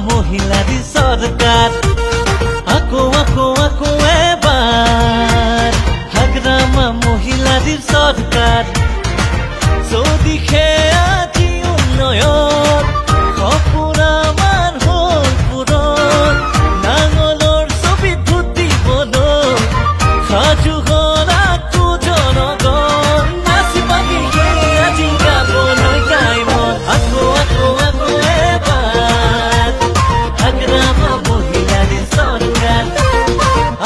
মহিলাৰি সৰকাৰ আকো আকো আকো এবাৰ হাগৰামা মহিলাৰিৰ সৰকাৰ চৌদিশে আজি উন্নয়ন সপোনা মান হল পূৰণ নাঙলৰ ছবি ফুটিবলৈ সাজু হল আকো জনগণ নাচি বাগি আজি গাবলৈ গাই মন আকো আকো আকো এবাৰ হাগৰামা মহিলাৰিৰ সৰকাৰ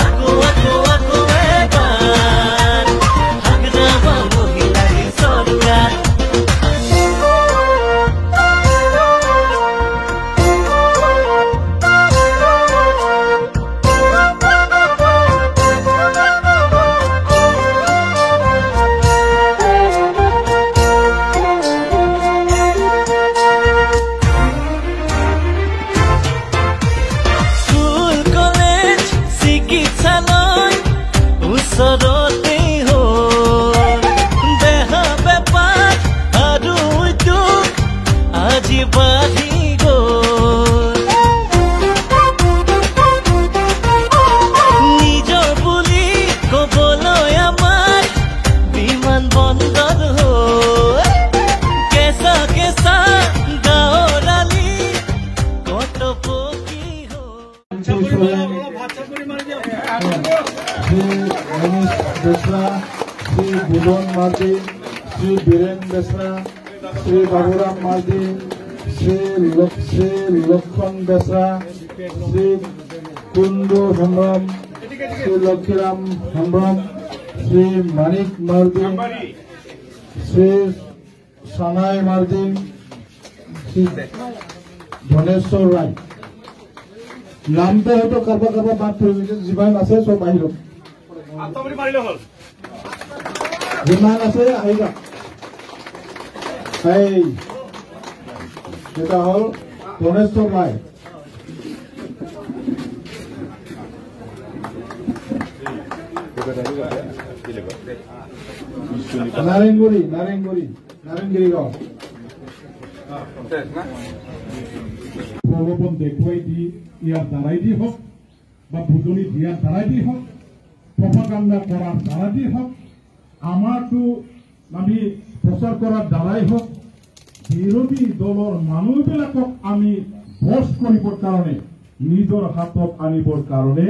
আকো আকো আকো এবাৰ হাগৰামা মহিলাৰিৰ সৰকাৰ ওচৰতে হ'ল দেহা বেপাৰ আৰু উদ্যোগ আজি বাঢ়ি গ'ল নিজৰ বুলি ক'বলৈ আমাৰ বিমান বন্দৰ হ'ল কেঁচা কেঁচা গাঁৱৰ আলি কত পকী হ'ল मनीष बेसरा श्री बुधन मार्दी श्री बीरेन बेसरा श्री बाबूराम मार्दी श्री लक्षण बेसरा श्री कुंदू हेम्ब्रम श्री लक्षीराम हेम्ब्रम श्री मानिक मार्दी श्री सानाई मार्दी श्री धनेश्वर राय नामते हयতো কারবা কারবা বাদ পড়ে গেছে জীবন আছে সব বাহির আত্মবলি মারিলে হল জীবন আছে আইবা এই এটা হল ধনেশ্বৰ ৰায় নাৰায়ণগুড়ি গাঁও প্ৰলোভন দেখুৱাই দি ইয়াৰ দ্বাৰাই দি হওক বা বুজনি দিয়াৰ দ্বাৰাই দি হওক প্ৰপাগাণ্ডা কৰাৰ দ্বাৰা দি হওক আমাৰতো আমি প্ৰচাৰ কৰাৰ দ্বাৰাই হওক বিৰোধী দলৰ মানুহবিলাকক আমি বশ কৰিবৰ কাৰণে নিজৰ হাতত আনিবৰ কাৰণে